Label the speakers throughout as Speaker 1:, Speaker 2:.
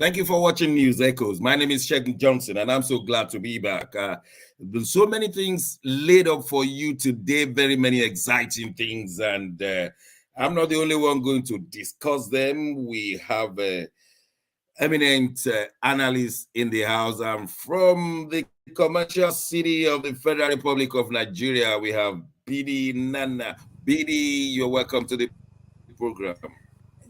Speaker 1: Thank you for watching News Echoes. My name is Seun Johnson, and I'm so glad to be back. There's so many things laid up for you today, very many exciting things, and I'm not the only one going to discuss them. We have eminent analysts in the house. I'm from the commercial city of the Federal Republic of Nigeria. We have Bidi Nana. Bidi, you're welcome to the program.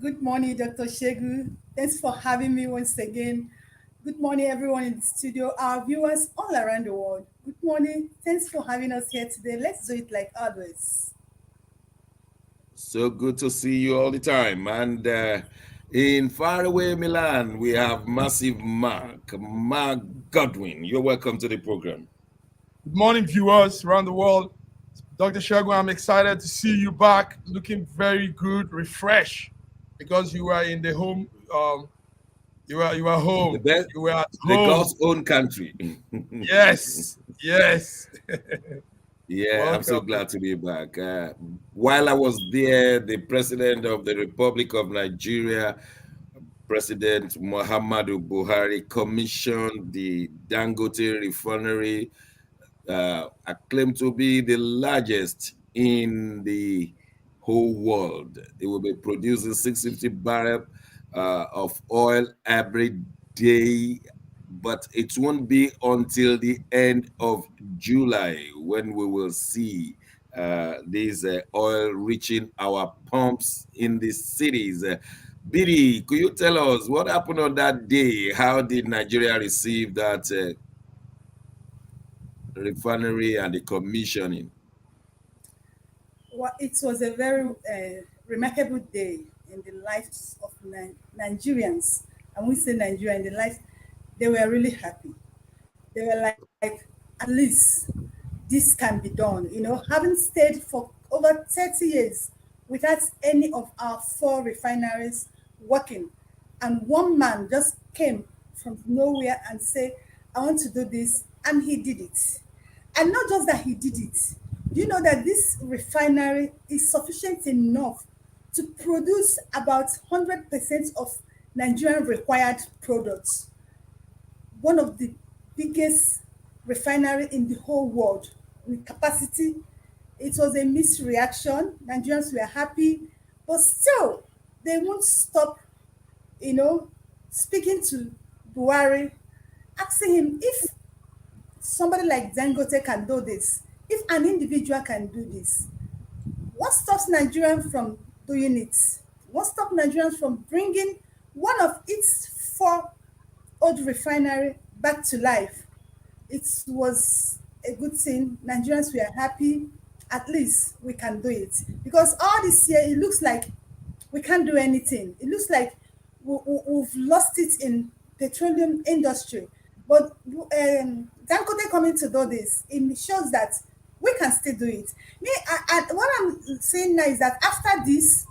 Speaker 2: Good morning, Dr. Shegu. Thanks for having me once again. Good morning, everyone in the studio, our viewers all around the world. Good morning. Thanks for having us here today. Let's do it like always.
Speaker 1: So good to see you all the time. And in faraway Milan, we have Massive Mark Godwin. You're welcome to the program.
Speaker 3: Good morning, viewers around the world. Dr. Shegu, I'm excited to see you back, looking very good, refreshed, because you were in the home. You were home.
Speaker 1: The best,
Speaker 3: you were at
Speaker 1: the
Speaker 3: home.
Speaker 1: God's own country.
Speaker 3: Yes.
Speaker 1: Yeah,
Speaker 3: Welcome.
Speaker 1: I'm so glad to be back. While I was there, the president of the Republic of Nigeria, President Muhammadu Buhari, commissioned the Dangote refinery, acclaimed to be the largest in the whole world. It will be producing 650 barrels of oil every day, but it won't be until the end of July when we will see this oil reaching our pumps in the cities. Bidi, could you tell us what happened on that day? How did Nigeria receive that refinery and the commissioning?
Speaker 2: Well, it was a very remarkable day in the lives of Nigerians. And we say Nigeria in the life, they were really happy. They were like, at least this can be done. You know, having stayed for over 30 years without any of our 4 refineries working, and one man just came from nowhere and said, I want to do this, and he did it. And not just that he did it, you know that this refinery is sufficient enough to produce about 100% of Nigerian required products. One of the biggest refinery in the whole world with capacity. It was a mixed reaction. Nigerians were happy, but still they won't stop, you know, speaking to Buhari, asking him if somebody like Dangote can do this, if an individual can do this, what stops Nigerians from doing it? What stops Nigerians from bringing one of its 4 old refinery back to life? It was a good thing. Nigerians were happy. At least we can do it. Because all this year, it looks like we can't do anything. It looks like we've lost it in petroleum industry. But Dangote coming to do this, it shows that we can still do it. What I'm saying now is that after this,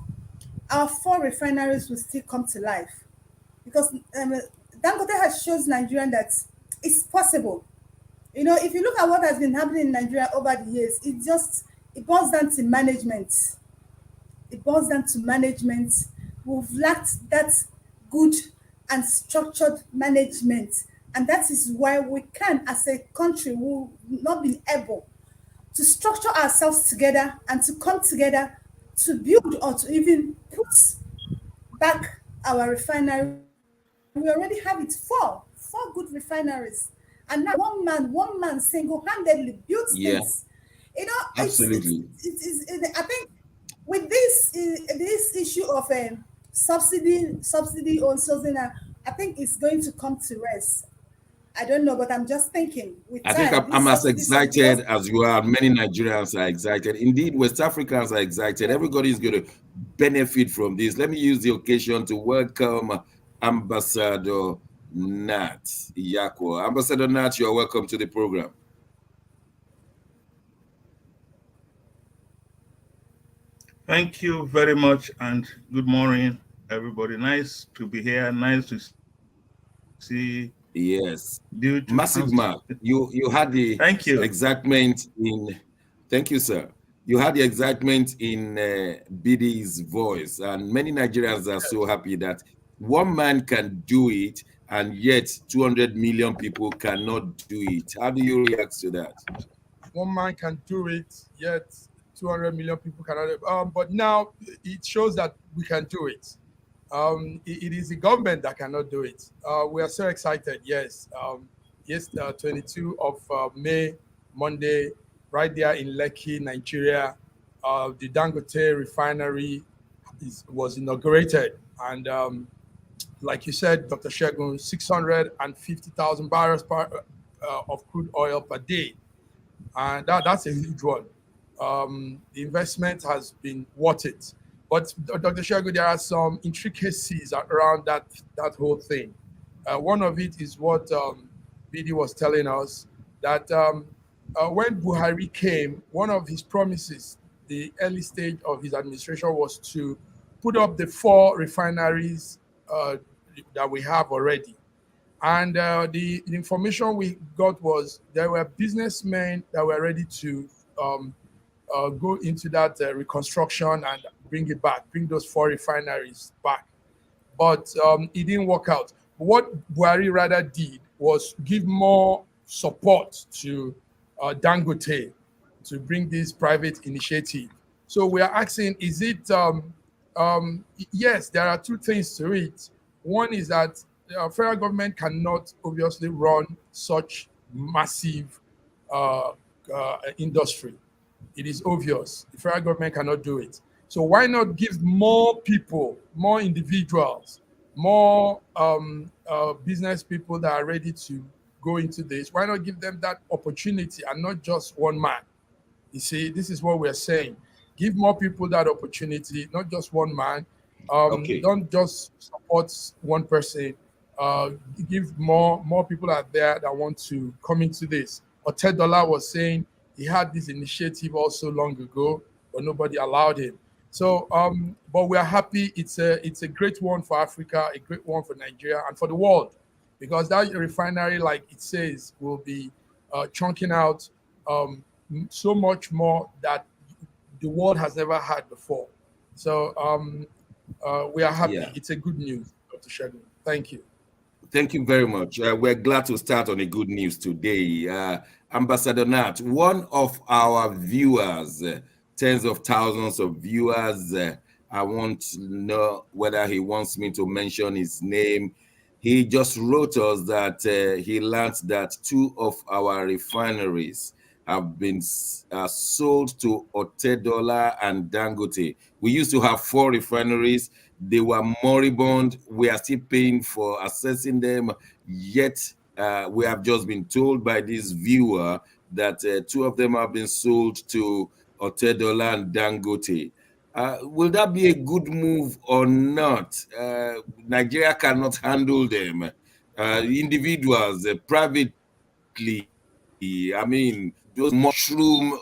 Speaker 2: our 4 refineries will still come to life. Because Dangote has shown Nigerians that it's possible. You know, if you look at what has been happening in Nigeria over the years, it boils down to management. It boils down to management. We've lacked that good and structured management. And that is why we can, as a country, we've not been able to structure ourselves together and to come together to build or to even put back our refinery. We already have it 4 good refineries. And now one man single-handedly built this. You know,
Speaker 1: absolutely.
Speaker 2: I think with this issue of subsidy on something, I think it's going to come to rest. I don't know, but I'm just thinking.
Speaker 1: I think I'm as excited as you are. Many Nigerians are excited. Indeed, West Africans are excited. Everybody is going to benefit from this. Let me use the occasion to welcome Ambassador Nat Iyako. Ambassador Nat, you're welcome to the program.
Speaker 4: Thank you very much, and good morning, everybody. Nice to be here. Nice to see.
Speaker 1: Yes, Massive Mark. You had the excitement in. Thank you, sir. You had the excitement in Bidi's voice, and many Nigerians are so happy that one man can do it, and yet 200 million people cannot do it. How do you react to that?
Speaker 3: One man can do it, yet 200 million people cannot. But now it shows that we can do it. It is the government that cannot do it. We are so excited. Yes. Yes, 22 of May, Monday, right there in Lekki, Nigeria, the Dangote refinery was inaugurated. And like you said, Dr. Shegun, 650,000 barrels of crude oil per day. And that's a huge one. The investment has been worth it. But Dr. Shago, there are some intricacies around that whole thing. One of it is what BD was telling us, that when Buhari came, one of his promises, the early stage of his administration, was to put up the 4 refineries that we have already. And the information we got was there were businessmen that were ready to go into that reconstruction and bring those 4 refineries back. But it didn't work out. What Buhari rather did was give more support to Dangote to bring this private initiative. So we are asking, is it, yes, there are 2 things to it. One is that the federal government cannot obviously run such massive industry. It is obvious. The federal government cannot do it. So why not give more people, more individuals, more business people that are ready to go into this? Why not give them that opportunity and not just one man? You see, this is what we're saying. Give more people that opportunity, not just one man.
Speaker 1: Okay.
Speaker 3: Don't just support one person. Give more people out there that want to come into this. Otedola was saying he had this initiative also long ago, but nobody allowed him. So, but we are happy. It's a great one for Africa, a great one for Nigeria, and for the world, because that refinery, like it says, will be chunking out so much more that the world has never had before. So we are happy.
Speaker 1: Yeah.
Speaker 3: It's a good news, Dr. Shegun. Thank you.
Speaker 1: Thank you very much. We're glad to start on a good news today. Ambassador Nat, one of our viewers, tens of thousands of viewers, I want to know whether he wants me to mention his name. He just wrote us that he learned that 2 of our refineries have been sold to Otedola and Dangote. We used to have 4 refineries. They were moribund. We are still paying for assessing them. Yet we have just been told by this viewer that 2 of them have been sold to Otedola and Dangote. Will that be a good move or not? Nigeria cannot handle them. Individuals, privately, I mean, those mushroom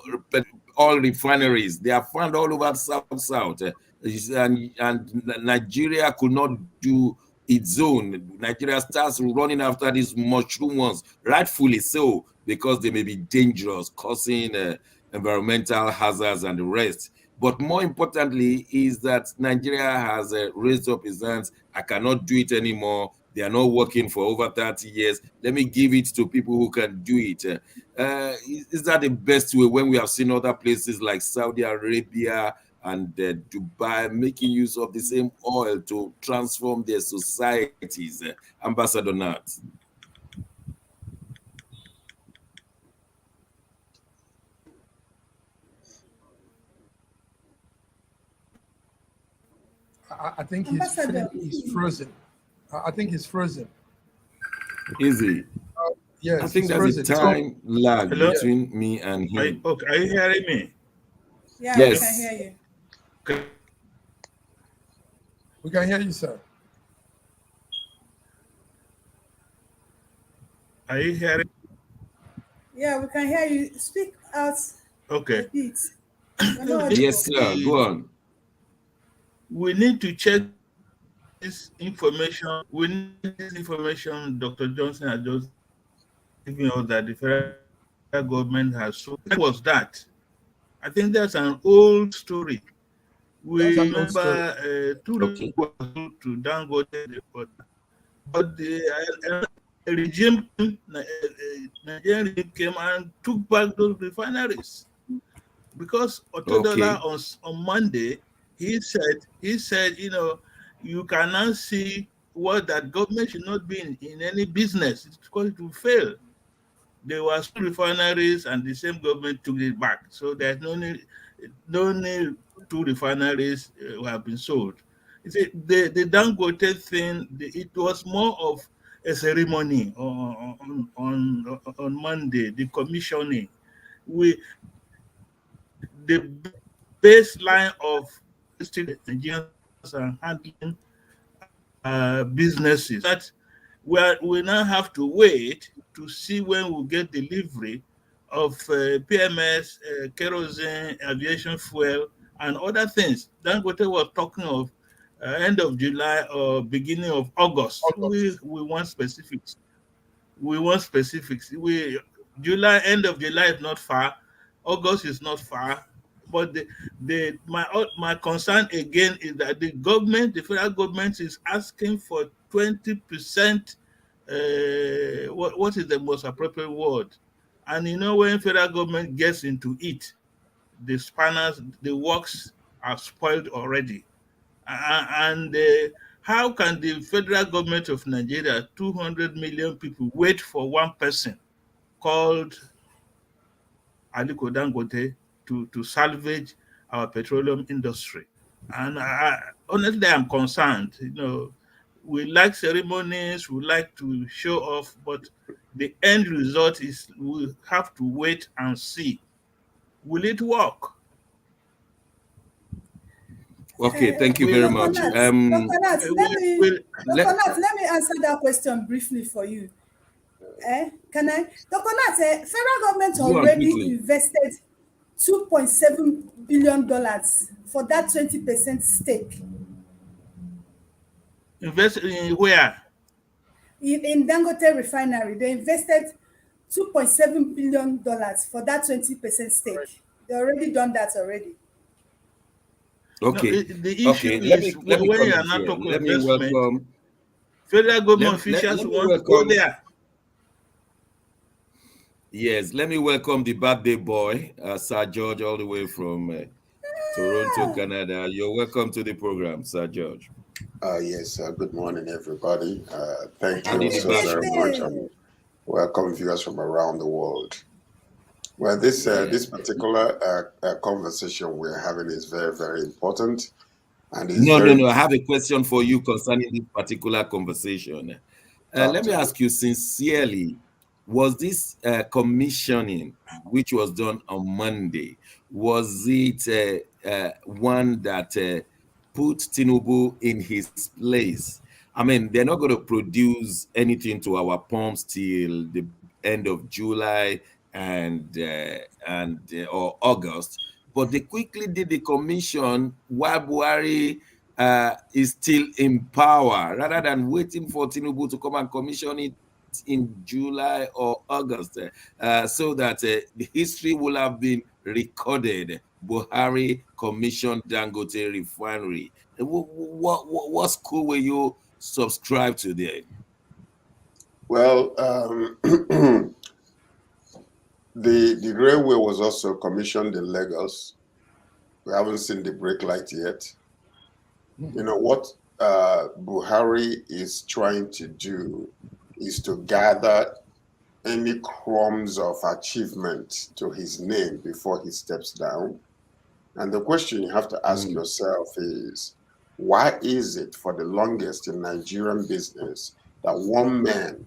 Speaker 1: oil refineries, they are found all over South. And Nigeria could not do its own. Nigeria starts running after these mushroom ones, rightfully so, because they may be dangerous, causing environmental hazards and the rest. But more importantly is that Nigeria has raised up its hands. I cannot do it anymore. They are not working for over 30 years. Let me give it to people who can do it. Is that the best way when we have seen other places like Saudi Arabia and Dubai making use of the same oil to transform their societies? Ambassador Nat.
Speaker 3: I think
Speaker 2: Ambassador.
Speaker 3: he's frozen. I think he's frozen.
Speaker 1: Is he?
Speaker 3: Yes,
Speaker 1: I think
Speaker 3: he's
Speaker 1: there's
Speaker 3: frozen.
Speaker 1: a time lag
Speaker 4: Hello?
Speaker 1: between me and him.
Speaker 4: Okay, are you hearing me?
Speaker 2: Yeah,
Speaker 1: Yes.
Speaker 2: we can hear you.
Speaker 4: Okay.
Speaker 3: We can hear you, sir.
Speaker 4: Are you hearing?
Speaker 2: Yeah, we can hear you. Speak out a
Speaker 4: Okay.
Speaker 2: bit. We're not audible.
Speaker 1: Yes, sir. Go on.
Speaker 4: We need to check this information. We need this information Dr. Johnson has just given us that the federal government has. So what was that? I think that's an old story.
Speaker 3: That's
Speaker 4: We
Speaker 3: an old
Speaker 4: remember
Speaker 3: story.
Speaker 4: two
Speaker 1: Okay.
Speaker 4: was sold to Dangote, but the regime, Nigerian regime came and took back those refineries because Otodola
Speaker 1: Okay.
Speaker 4: on Monday he said you can now see what that government should not be in any business because it will fail. There were some refineries and the same government took it back. So there's no need two refineries have been sold. You see, the Dangote thing, it was more of a ceremony on Monday, the commissioning. The baseline of Nigerians are handling businesses that we now have to wait to see when we'll get delivery of PMS, kerosene, aviation fuel, and other things. Dangote was talking of end of July or beginning of August. We
Speaker 3: August.
Speaker 4: we want specifics. We want specifics. End of July is not far, August is not far, but my concern again is that the federal government is asking for 20%. What is the most appropriate word? And when federal government gets into it, the spanners, the works are spoiled already. And how can the federal government of Nigeria, 200 million people, wait for one person called Aliko Dangote to salvage our petroleum industry? And honestly, I'm concerned. We like ceremonies, we like to show off, but the end result is we have to wait and see. Will it work?
Speaker 1: Okay. Thank you very
Speaker 4: Will
Speaker 2: Dr.
Speaker 1: much.
Speaker 2: Nat, Dr. Nat,
Speaker 4: will
Speaker 1: Let
Speaker 2: Let me answer that question briefly for you. Can I? Dr. Nat, federal government
Speaker 1: go on
Speaker 2: already
Speaker 1: quickly.
Speaker 2: invested $2.7 billion for that 20% stake
Speaker 4: invest in where?
Speaker 2: in Dangote refinery. They invested $2.7 billion for that 20%
Speaker 3: Correct.
Speaker 2: stake. They already done that already.
Speaker 4: No,
Speaker 1: Okay.
Speaker 4: the issue
Speaker 1: Okay. Let
Speaker 4: is
Speaker 1: me let me
Speaker 4: when
Speaker 1: come
Speaker 4: you
Speaker 1: in
Speaker 4: are not
Speaker 1: here.
Speaker 4: talking
Speaker 1: Let me
Speaker 4: investment,
Speaker 1: welcome.
Speaker 4: federal government
Speaker 1: Let
Speaker 4: officials
Speaker 1: me
Speaker 4: want to go
Speaker 1: welcome.
Speaker 4: there.
Speaker 1: Yes. Let me welcome the birthday boy, Sir George, all the way from Toronto, Canada. You're welcome to the program, Sir George.
Speaker 5: Yes, good morning, everybody. Thank
Speaker 1: And
Speaker 5: you
Speaker 1: in the
Speaker 2: Happy
Speaker 5: so very
Speaker 1: background.
Speaker 5: much,
Speaker 2: birthday!
Speaker 5: and welcome viewers from around the world. Well, this
Speaker 1: Yeah.
Speaker 5: this particular conversation we're having is very, very important, and is
Speaker 1: No, no,
Speaker 5: very
Speaker 1: no. I have a question for you concerning this particular conversation.
Speaker 5: talk
Speaker 1: Let me
Speaker 5: to me.
Speaker 1: ask you sincerely, was this commissioning, which was done on Monday, was it one that put Tinubu in his place? I mean, they're not going to produce anything to our pumps till the end of July and or August, but they quickly did the commission while Buhari is still in power, rather than waiting for Tinubu to come and commission it in July or August, so that the history will have been recorded. Buhari commissioned Dangote refinery. What school will you subscribe to there?
Speaker 5: Well, the railway was also commissioned in Lagos. We haven't seen the brake light yet. You know what Buhari is trying to do is to gather any crumbs of achievement to his name before he steps down. And the question you have to ask
Speaker 1: Mm.
Speaker 5: yourself is, why is it for the longest in Nigerian business that one man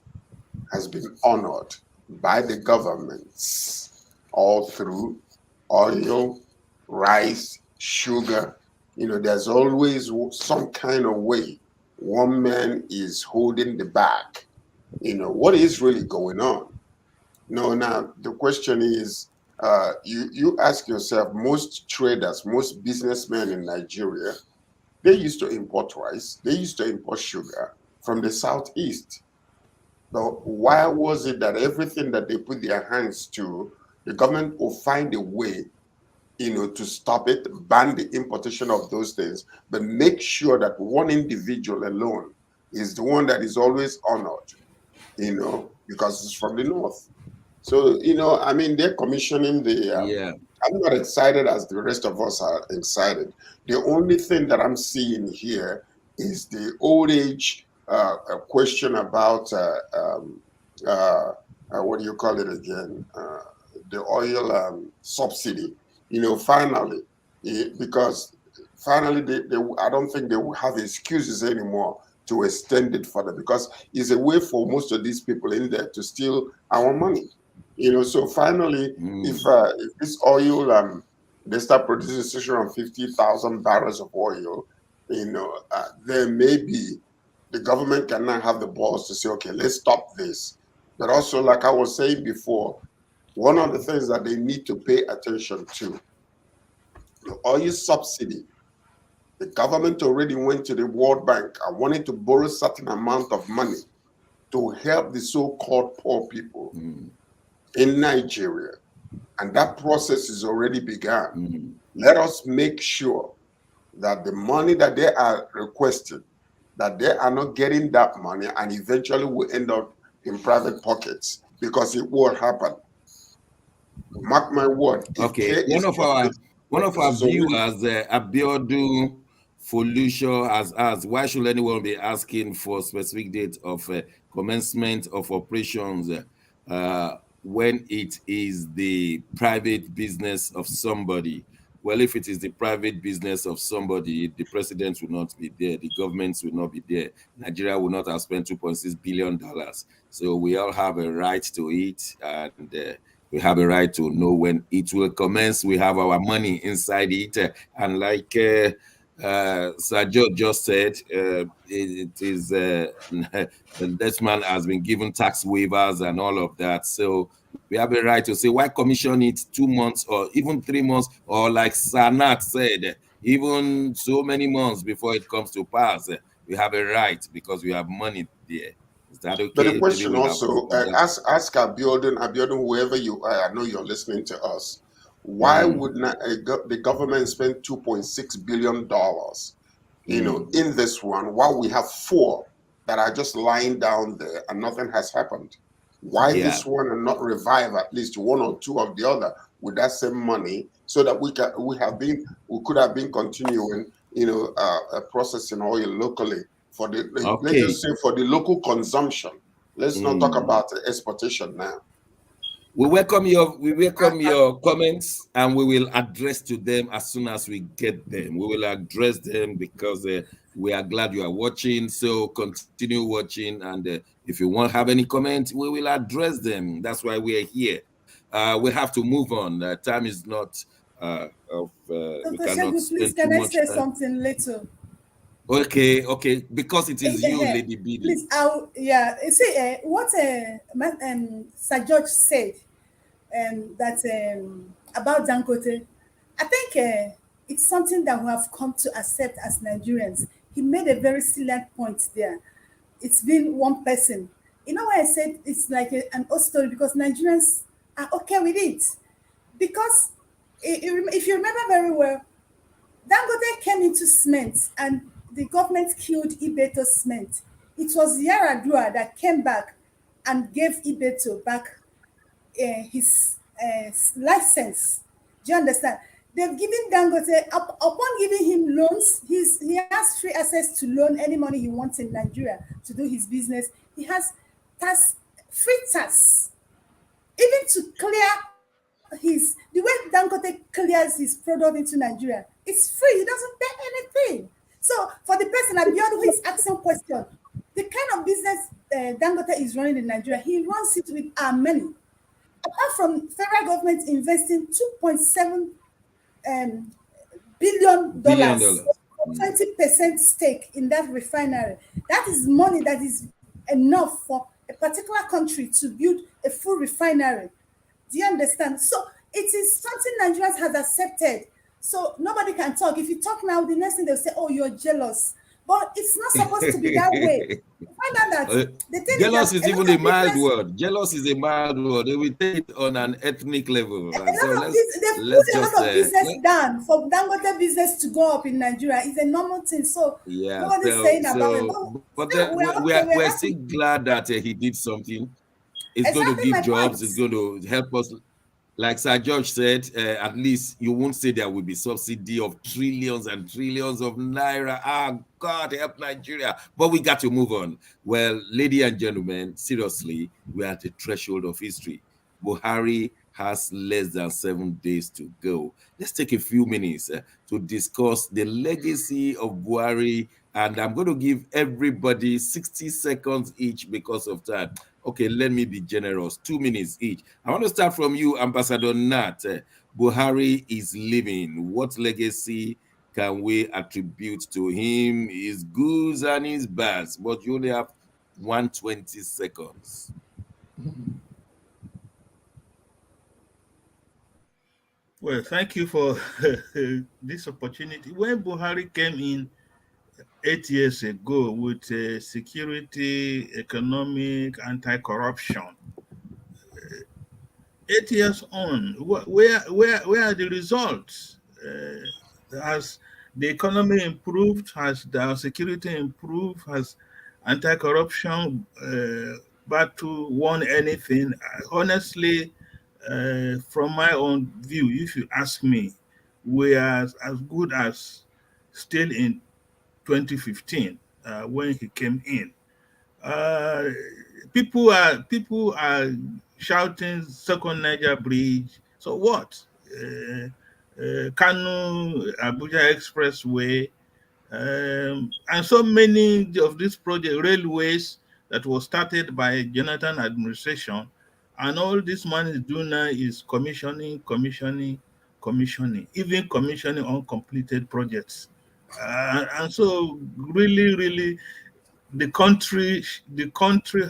Speaker 5: has been honored by the governments all through oil, rice, sugar? There's always some kind of way one man is holding the bag. What is really going on? No, now the question is, you ask yourself, most traders, most businessmen in Nigeria, they used to import rice, they used to import sugar from the southeast. But why was it that everything that they put their hands to, the government will find a way, to stop it, ban the importation of those things, but make sure that one individual alone is the one that is always honored, because it's from the north. So, I mean, they're commissioning the.
Speaker 1: Yeah.
Speaker 5: I'm not excited as the rest of us are excited. The only thing that I'm seeing here is the old age question about what do you call it again? The oil subsidy. Finally, because finally I don't think they will have excuses anymore to extend it further, because it's a way for most of these people in there to steal our money. So finally, if this oil, they start producing 650,000 barrels of oil, then maybe the government cannot have the balls to say, okay, let's stop this. But also, like I was saying before, one of the things that they need to pay attention to, the oil subsidy. The government already went to the World Bank and wanted to borrow a certain amount of money to help the so-called poor people in Nigeria. And that process is already begun. Let us make sure that the money that they are requesting, that they are not getting that money and eventually will end up in private pockets, because it will happen. Mark my word.
Speaker 1: Okay. One of our viewers, Abiodun Folusho, has asked, why should anyone be asking for specific date of commencement of operations when it is the private business of somebody? Well, if it is the private business of somebody, the president will not be there, the governments will not be there, Nigeria will not have spent $2.6 billion. So we all have a right to it, and we have a right to know when it will commence. We have our money inside it. And like Sir George just said, it is this man has been given tax waivers and all of that. So we have a right to say, why commission it 2 months or even 3 months, or like Sanat said, even so many months before it comes to pass? We have a right because we have money there. Is that okay?
Speaker 5: But the question also, ask Abiodun, whoever you are, I know you're listening to us. Why would not the government spend $2.6 billion, in this one, while we have 4 that are just lying down there and nothing has happened? Why this one and not revive at least 1 or 2 of the other with that same money, so that we could have been continuing, processing oil locally for the let's just say for the local consumption. Let's not talk about exportation now.
Speaker 1: We welcome your comments, and we will address to them as soon as we get them. We will address them because we are glad you are watching. So continue watching, and if you want to have any comments, we will address them. That's why we are here. We have to move on. Time is not. We cannot spend too much
Speaker 2: say
Speaker 1: time.
Speaker 2: something little?
Speaker 1: Okay, because it is you, Lady Biddy.
Speaker 2: Please, you see, what Sir George said, that about Dangote, I think it's something that we have come to accept as Nigerians. He made a very salient point there. It's been one person. You know why I said it's like an old story? Because Nigerians are okay with it. Because if you remember very well, Dangote came into cement and the government killed Ibeto Cement. It was Yaradua that came back and gave Ibeto back his license. Do you understand? They've given Dangote, upon giving him loans, he has free access to loan any money he wants in Nigeria to do his business. He has free tax. Even to clear the way Dangote clears his product into Nigeria, it's free. He doesn't pay anything. So for the person Abiodun who is asking question, the kind of business Dangote is running in Nigeria, he runs it with our money. Apart from federal government investing $2.7 billion, 20% stake in that refinery, that is money that is enough for a particular country to build a full refinery. Do you understand? So it is something Nigerians have accepted. So nobody can talk. If you talk now, the next thing they'll say, oh, you're jealous. But it's not supposed to be that way. You find out that
Speaker 1: Uh,
Speaker 2: the thing is
Speaker 1: Jealous
Speaker 2: that
Speaker 1: is
Speaker 2: a lot
Speaker 1: even a
Speaker 2: of
Speaker 1: mild
Speaker 2: business,
Speaker 1: word. Jealous is a mild word. They will take it on an ethnic level.
Speaker 2: a
Speaker 1: And so
Speaker 2: lot of this, they've
Speaker 1: let's
Speaker 2: put a
Speaker 1: just
Speaker 2: lot of business down for Dangote business to go up in Nigeria. It's a normal thing. So
Speaker 1: yeah.
Speaker 2: nobody's saying about it. But
Speaker 1: But
Speaker 2: still,
Speaker 1: then
Speaker 2: we are okay. We're
Speaker 1: we're still
Speaker 2: happy.
Speaker 1: glad that he did something. It's going to
Speaker 2: Exactly
Speaker 1: give
Speaker 2: my
Speaker 1: jobs.
Speaker 2: point.
Speaker 1: It's going to help us. Like Sir George said, at least you won't say there will be subsidy of trillions and trillions of naira. Ah, God help Nigeria. But we got to move on. Well, ladies and gentlemen, seriously, we're at the threshold of history. Buhari has less than 7 days to go. Let's take a few minutes to discuss the legacy of Buhari. And I'm going to give everybody 60 seconds each because of time. Okay, let me be generous. 2 minutes each. I want to start from you, Ambassador Nat. Buhari is living. What legacy can we attribute to him? His goods and his bads. But you only have 120 seconds.
Speaker 4: Well, thank you for this opportunity. When Buhari came in 8 years ago with security, economic, anti-corruption, 8 years on, where are the results? Has the economy improved? Has the security improved? Has anti-corruption battle won anything? Honestly, from my own view, if you ask me, we are as good as still in 2015 when he came in. Uh, people are shouting second Niger bridge. So what? Kanu Abuja Expressway, and so many of these project railways that was started by Jonathan administration, and all this man is doing now is commissioning, even commissioning uncompleted projects. And so really the country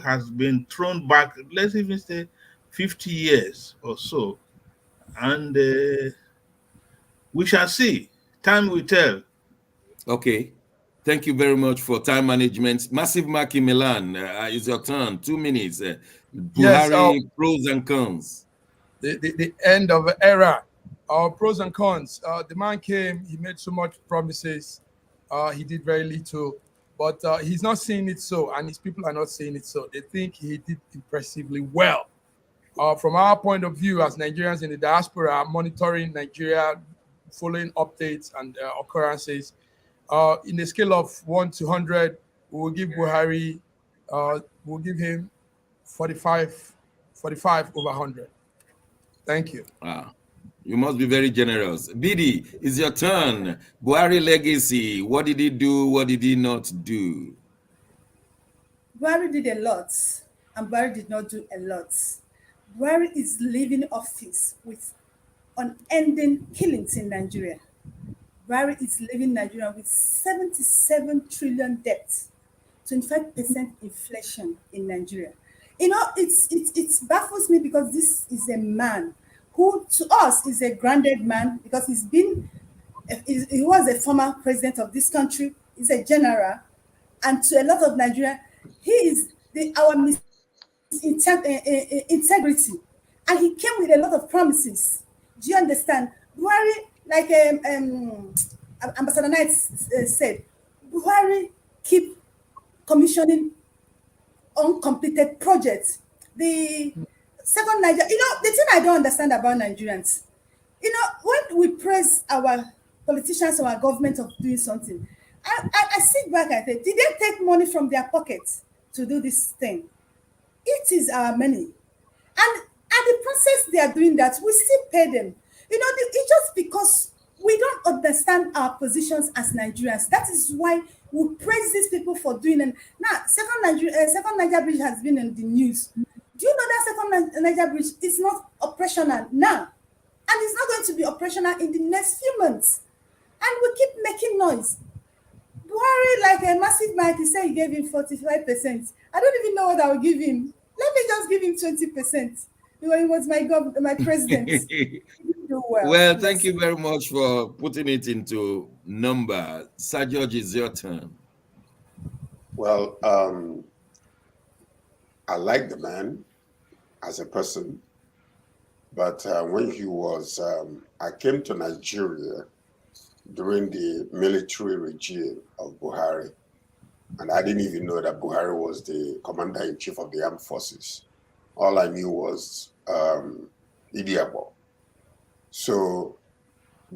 Speaker 4: has been thrown back, let's even say 50 years or so, and we shall see. Time will tell.
Speaker 1: Okay. Thank you very much for time management. Massive Mark in Milan, it's your turn. 2 minutes.
Speaker 3: Yes,
Speaker 1: Buhari, pros and cons.
Speaker 3: the end of the era. Pros and cons. The man came, he made so much promises. He did very little, but he's not seeing it so, and his people are not seeing it so. They think he did impressively well. From our point of view, as Nigerians in the diaspora, monitoring Nigeria, following updates and occurrences, in a scale of 1 to 100, we will give Buhari, we'll give him 45, 45 over 100. Thank you.
Speaker 1: Ah, you must be very generous. Bidi, it's your turn. Buhari legacy. What did he do? What did he not do?
Speaker 2: Buhari did a lot, and Buhari did not do a lot. Buhari is leaving office with unending killings in Nigeria. Buhari is leaving Nigeria with 77 trillion debt, 25% inflation in Nigeria. You know, it baffles me because this is a man who, to us, is a grounded man because he was a former president of this country. He's a general, and to a lot of Nigeria, he is our integrity, and he came with a lot of promises. Do you understand? Buhari, like Ambassador Knight said, Buhari keep commissioning uncompleted projects. The second Niger, the thing I don't understand about Nigerians, when we praise our politicians or our government of doing something, I sit back and say, did they take money from their pockets to do this thing? It is our money. And at the process they are doing that, we still pay them. It's just because we don't understand our positions as Nigerians. That is why we praise these people for doing it. Now, second Niger Bridge has been in the news. Do you know that second Niger Bridge is not operational now? And it's not going to be operational in the next few months. And we keep making noise. Buhari, like a massive mic, he said he gave him 45%. I don't even know what I will give him. Let me just give him 20%. He was my president. He didn't do well.
Speaker 1: Well, thank you very much for putting it into number. Sir George, it's your turn.
Speaker 5: Well, I like the man as a person, but when he was, I came to Nigeria during the military regime of Buhari, and I didn't even know that Buhari was the commander-in-chief of the armed forces. All I knew was Idiabo. So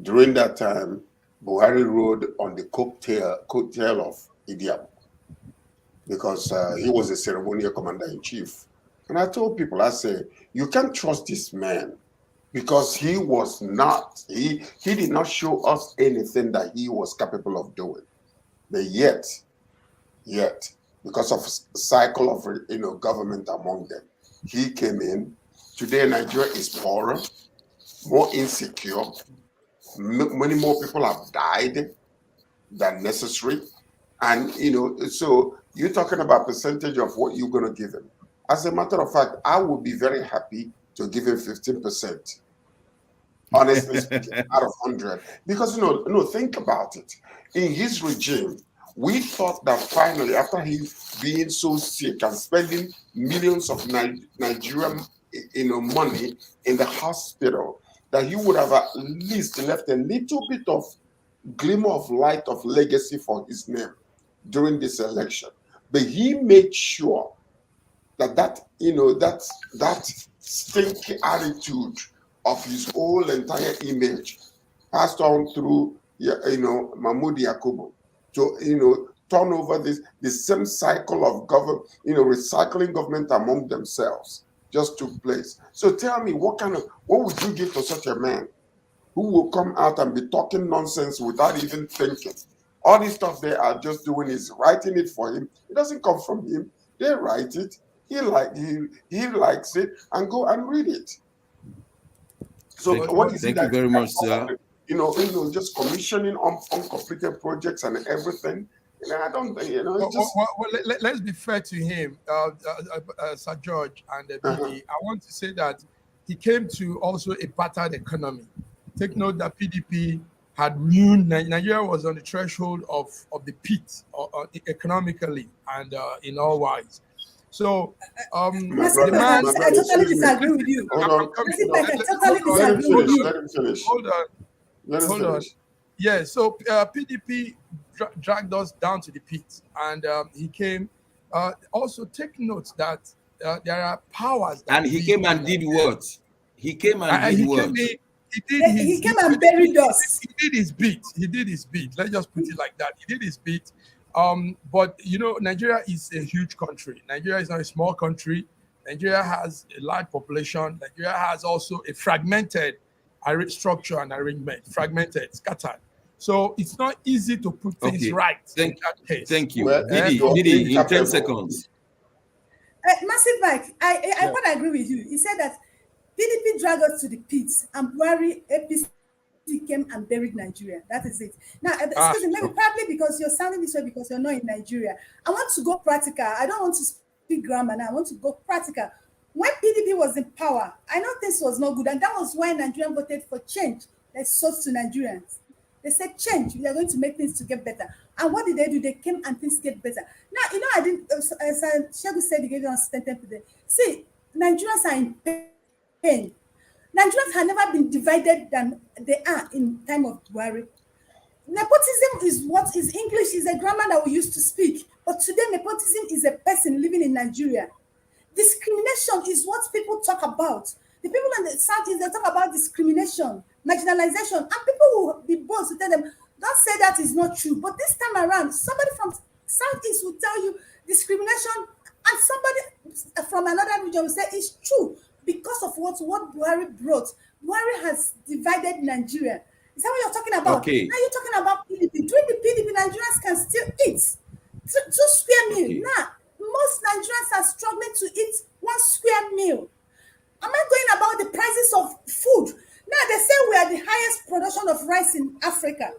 Speaker 5: during that time, Buhari rode on the coattail of Idiabo because he was a ceremonial commander-in-chief. And I told people, I said, you can't trust this man because he was not, he did not show us anything that he was capable of doing. But yet, because of cycle of government among them, he came in. Today, Nigeria is poorer, more insecure. Many more people have died than necessary. And, so you're talking about percentage of what you're going to give him. As a matter of fact, I would be very happy to give him 15%. Honestly speaking, out of 100. Because, think about it. In his regime, we thought that finally, after he being so sick and spending millions of Nigerian money in the hospital, that he would have at least left a little bit of glimmer of light of legacy for his name during this election. But he made sure that stinky attitude of his whole entire image passed on through Mahmoud Yakubu to turn over the same cycle of government, recycling government among themselves just took place. So tell me, what would you give to such a man who will come out and be talking nonsense without even thinking? All this stuff they are just doing is writing it for him. It doesn't come from him. They write it. He likes it, and go and read it. So what is it?
Speaker 1: Thank you very much, sir.
Speaker 5: Just commissioning uncompleted projects and everything. I don't.
Speaker 3: Let's be fair to him, Sir George and PD. I want to say that he came to also a battered economy. Take note that PDP had ruined Nigeria, was on the threshold of the pit economically and in all wise. So,
Speaker 2: I totally disagree with you.
Speaker 5: Let him finish.
Speaker 3: Hold on. Yeah, so PDP dragged us down to the pit, and he came. Also, take note that there are powers.
Speaker 1: And he came and did what? He came and did what?
Speaker 2: He came and buried us.
Speaker 3: He did his bit. Let's just put it like that. He did his bit. But Nigeria is a huge country. Nigeria is not a small country. Nigeria has a large population. Nigeria has also a fragmented structure and arrangement, scattered. So it's not easy to put things right in that case.
Speaker 1: Thank you. Didi, in 10 seconds.
Speaker 2: Massive Mike, I want to agree with you. He said that PDP dragged us to the pits and Buhari APC came and buried Nigeria. That is it. Now, excuse me, maybe probably because you're sounding this way because you're not in Nigeria. I want to go practical. I don't want to speak grammar now. I want to go practical. When PDP was in power, I know things was not good, and that was why Nigerians voted for change. They sold to Nigerians. They said change. We are going to make things to get better. And what did they do? They came and things get better. Now, I didn't. As Shegun said, he gave us 10 today. See, Nigerians are in pain. Nigerians have never been divided than they are in time of Buhari. Nepotism is what is English, is a grammar that we used to speak. But today, nepotism is a person living in Nigeria. Discrimination is what people talk about. The people in the Southeast, they talk about discrimination, marginalization, and people will be bold to tell them, don't say that is not true. But this time around, somebody from Southeast will tell you discrimination, and somebody from another region will say it's true because of what Buhari brought. Buhari has divided Nigeria. Is that what you're talking about?
Speaker 1: Okay.
Speaker 2: Now you're talking about PDP. During the PDP, Nigerians can still eat 2 square meal. Now, most Nigerians are struggling to eat 1 square meal. Am I going about the prices of food? Now, they say we are the highest production of rice in Africa.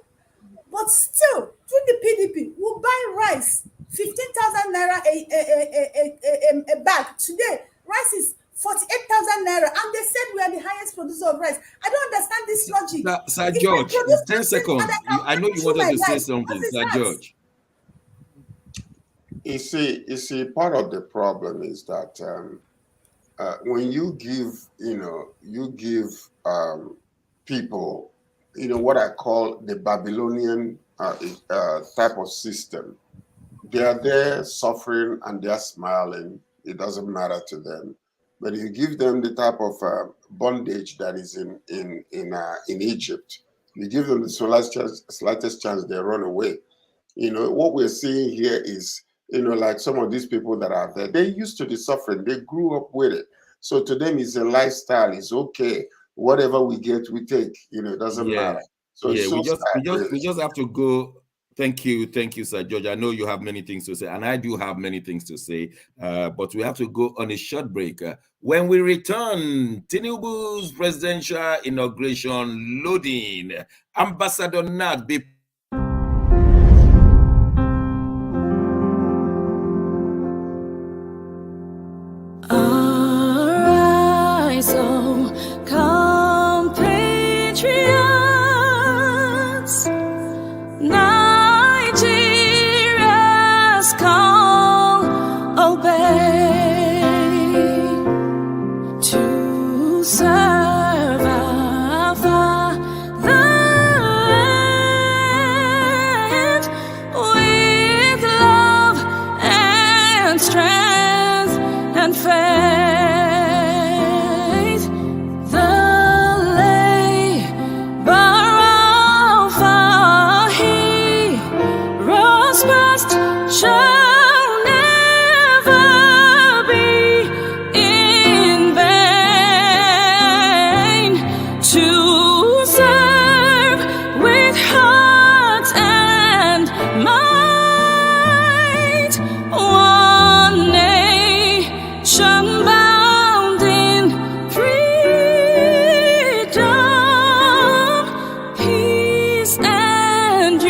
Speaker 2: But still, through the PDP, we'll buy rice, 15,000 naira a bag. Today, rice is 48,000 naira, and they said we are the highest producer of rice. I don't understand this logic.
Speaker 1: Sir George, 10 seconds. I know you wanted to say something, Sir George.
Speaker 5: You see, part of the problem is that when you give, people, what I call the Babylonian type of system, they are there suffering and they're smiling. It doesn't matter to them. But if you give them the type of bondage that is in Egypt, you give them the slightest chance, they run away. What we're seeing here is, like some of these people that are there, they're used to the suffering. They grew up with it. So to them, it's a lifestyle. It's okay. Whatever we get, we take. It doesn't matter. So
Speaker 1: yeah,
Speaker 5: it's so
Speaker 1: we just have to go. Thank you, Sir George. I know you have many things to say, and I do have many things to say, but we have to go on a short break. When we return, Tinubu's presidential inauguration loading. Ambassador Nat, be
Speaker 6: arise, oh compatriots, Nigeria's call, obey to serve our fatherland with love and strength and faith. The labor of our heroes past shall never be in vain. To serve with heart and might, one nation bound in freedom, peace and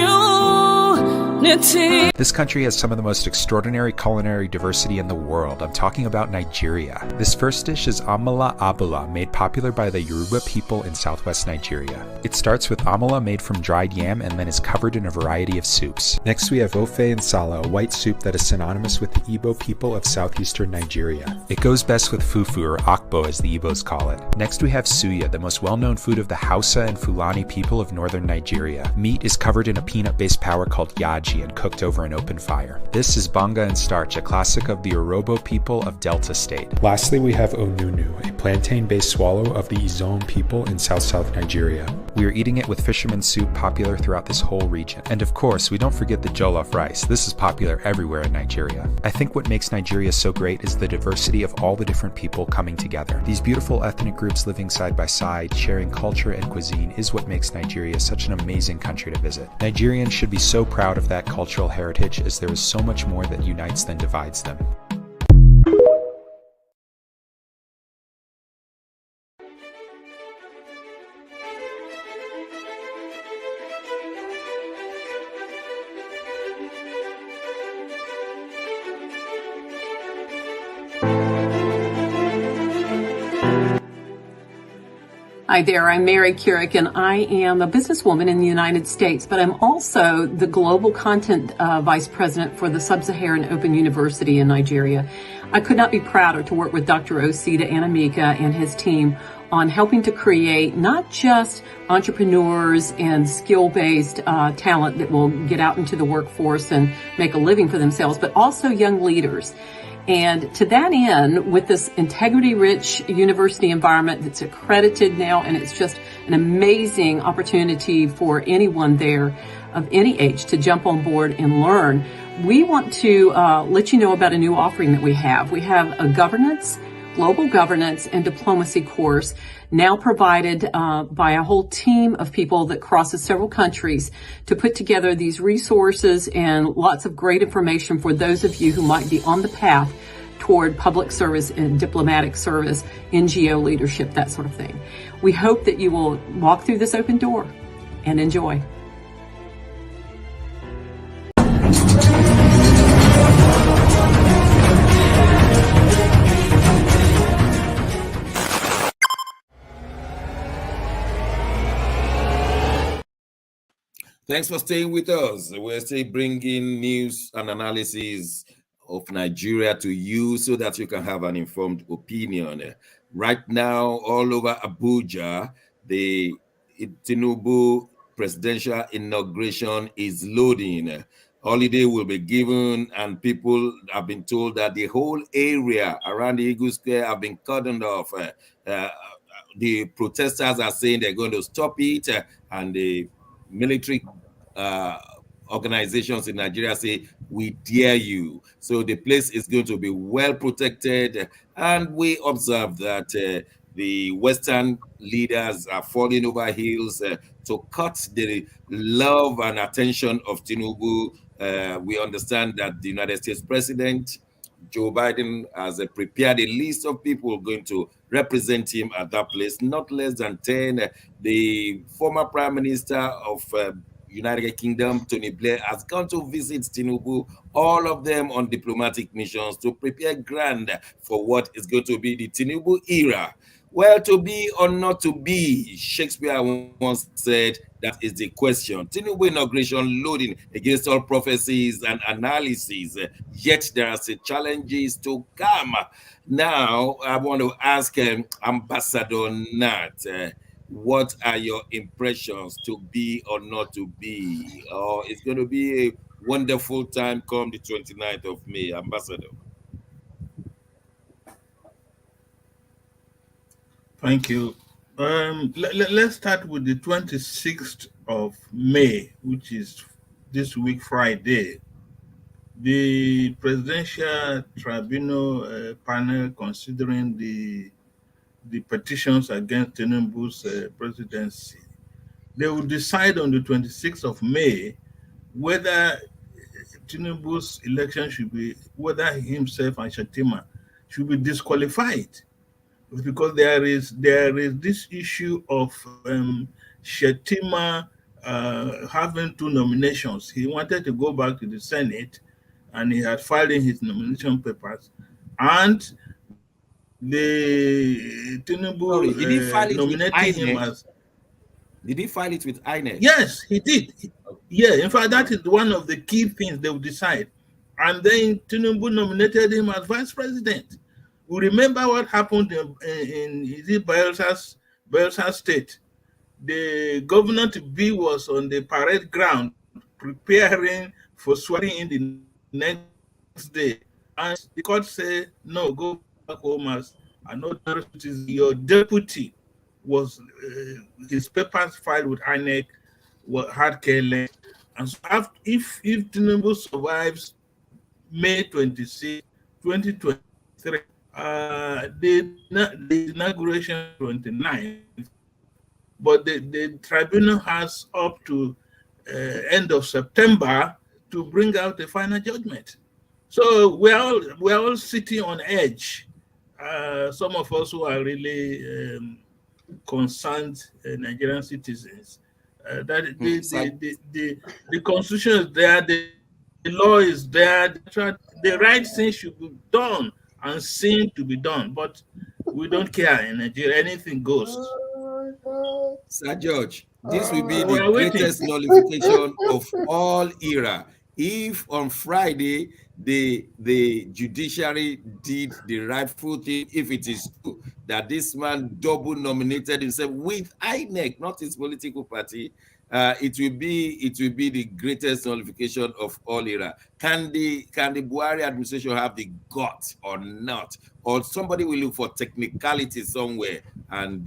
Speaker 6: unity.
Speaker 7: This country has some of the most extraordinary culinary diversity in the world. I'm talking about Nigeria. This first dish is amala abula, made popular by the Yoruba people in southwest Nigeria. It starts with amala made from dried yam and then is covered in a variety of soups. Next we have ofe nsala, a white soup that is synonymous with the Igbo people of southeastern Nigeria. It goes best with fufu, or akbo as the Igbos call it. Next we have suya, the most well-known food of the Hausa and Fulani people of northern Nigeria. Meat is covered in a peanut-based powder called yaji and cooked over an open fire. This is banga and starch, a classic of the Urhobo people of Delta State. Lastly, we have onunu, a plantain-based swallow of the Izon people in south-south Nigeria. We are eating it with fisherman soup, popular throughout this whole region. And of course, we don't forget the jollof rice. This is popular everywhere in Nigeria. I think what makes Nigeria so great is the diversity of all the different people coming together. These beautiful ethnic groups living side by side, sharing culture and cuisine is what makes Nigeria such an amazing country to visit. Nigerians should be so proud of that cultural heritage, as there is so much more that unites than divides them.
Speaker 8: Hi there, I'm Mary Keurig, and I am a businesswoman in the United States, but I'm also the Global Content Vice President for the Sub-Saharan Open University in Nigeria. I could not be prouder to work with Dr. Osita Anamika and his team on helping to create not just entrepreneurs and skill-based talent that will get out into the workforce and make a living for themselves, but also young leaders. And to that end, with this integrity-rich university environment that's accredited now, and it's just an amazing opportunity for anyone there of any age to jump on board and learn, we want to let you know about a new offering that we have. We have a global governance and diplomacy course now provided by a whole team of people that crosses several countries to put together these resources and lots of great information for those of you who might be on the path toward public service and diplomatic service, NGO leadership, that sort of thing. We hope that you will walk through this open door and enjoy.
Speaker 1: Thanks for staying with us. We're still bringing news and analysis of Nigeria to you so that you can have an informed opinion. Right now, all over Abuja, the Tinubu presidential inauguration is loading. Holiday will be given, and people have been told that the whole area around the Eagle Square have been cordoned off. The protesters are saying they're going to stop it, and the military organizations in Nigeria say, we dare you. So the place is going to be well protected. And we observe that the Western leaders are falling over heels to cut the love and attention of Tinubu. We understand that the United States President Joe Biden has prepared a list of people going to represent him at that place, not less than 10. The former Prime Minister of United Kingdom, Tony Blair, has gone to visit Tinubu, all of them on diplomatic missions to prepare ground for what is going to be the Tinubu era. Well, to be or not to be, Shakespeare once said, that is the question. Tinubu inauguration loading against all prophecies and analyses, yet there are still challenges to come. Now, I want to ask Ambassador Nat, what are your impressions, to be or not to be? Or it's going to be a wonderful time come the 29th of May, Ambassador.
Speaker 4: Thank you. Let's start with the 26th of May, which is this week, Friday. The Presidential Tribunal panel considering the petitions against Tinubu's presidency, they will decide on the 26th of May whether Tinubu's election should be, whether himself and Shatima should be disqualified. Because there is this issue of Shatima having 2 nominations. He wanted to go back to the Senate, and he had filed in his nomination papers, and the Tinubu
Speaker 1: Did he file it
Speaker 4: nominated
Speaker 1: with
Speaker 4: him
Speaker 1: INEC?
Speaker 4: as.
Speaker 1: Did he file it with INEC?
Speaker 4: Yes, he did. Yeah, in fact, that is one of the key things they will decide. And then Tinubu nominated him as vice president. We remember what happened in Bayelsa State. The governor to be was on the parade ground preparing for swearing in the next day. And the court said, no, go back home as another citizen. Your deputy was, his papers filed with INEC had careless. And so if Tinubu survives May 26, 2023, the inauguration 29, but the tribunal has up to end of September to bring out a final judgment. So we're all sitting on edge. Some of us who are really concerned Nigerian citizens, that the constitution is there, the law is there, the right thing should be done and seem to be done, but we don't care in Nigeria. Anything goes.
Speaker 1: Sir George, this will be the greatest nullification of all era. If on Friday the judiciary did the rightful thing, if it is true that this man double nominated himself with INEC, not his political party, it will be the greatest nullification of all era. Can the Buhari administration have the guts or not? Or somebody will look for technicality somewhere and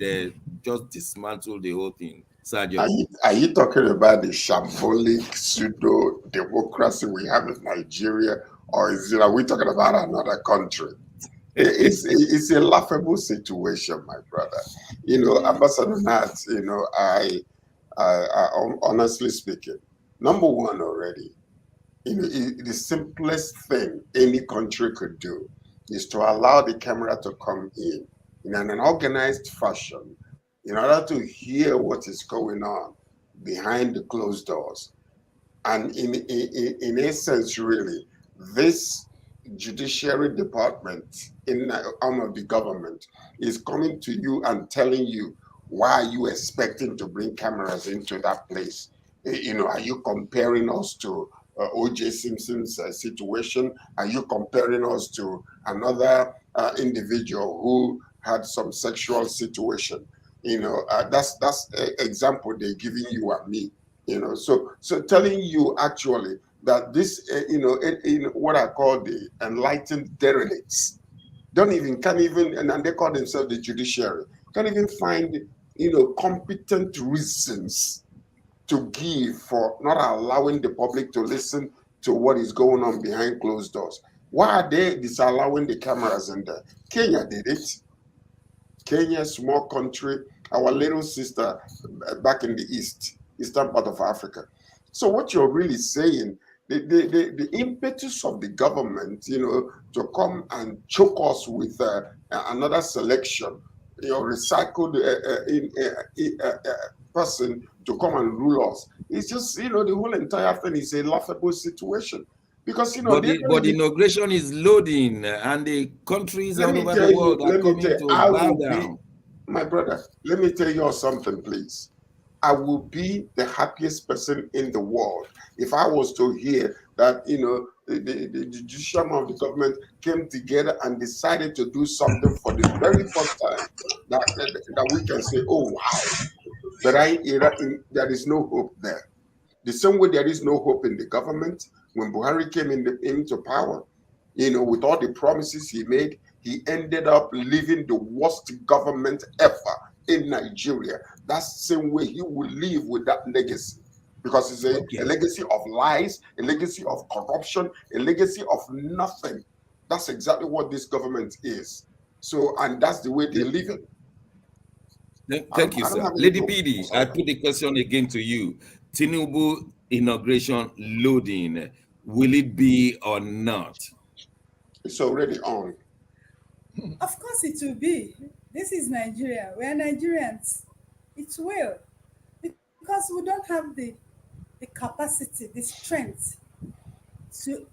Speaker 1: just dismantle the whole thing? Sergio.
Speaker 5: Are you talking about the shambolic pseudo democracy we have in Nigeria, or are we talking about another country? It's a laughable situation, my brother. Ambassador Nat, I honestly speaking, number one already, the simplest thing any country could do is to allow the camera to come in an organized fashion in order to hear what is going on behind the closed doors. And in essence, really, this judiciary department in the arm of the government is coming to you and telling you, why are you expecting to bring cameras into that place? Are you comparing us to O.J. Simpson's situation? Are you comparing us to another individual who had some sexual situation? That's an example they're giving you and me. So telling you actually that this, in what I call the enlightened derelicts, can't even, and they call themselves the judiciary, can't even find, competent reasons to give for not allowing the public to listen to what is going on behind closed doors. Why are they disallowing the cameras in there? Kenya did it. Kenya, small country, our little sister back in the eastern part of Africa. So what you're really saying, the impetus of the government, to come and choke us with another selection, recycled person to come and rule us. It's just, the whole entire thing is a laughable situation. Because,
Speaker 1: but the inauguration is loading, and the countries all over the world are coming to bow down.
Speaker 5: My brother, let me tell you something, please. I will be the happiest person in the world if I was to hear that, the judicial arm of the government came together and decided to do something for the very first time that we can say, oh, wow. But there is no hope there. The same way there is no hope in the government. When Buhari came into power, with all the promises he made, he ended up leaving the worst government ever in Nigeria. That's the same way he will live with that legacy. Because it's a legacy of lies, a legacy of corruption, a legacy of nothing. That's exactly what this government is. So, and that's the way they live it.
Speaker 1: Thank you, sir. Lady PD, I put the question again to you. Tinubu inauguration loading, will it be or not?
Speaker 5: It's already on.
Speaker 2: Of course it will be. This is Nigeria. We are Nigerians. It will. Because we don't have the capacity, the strength to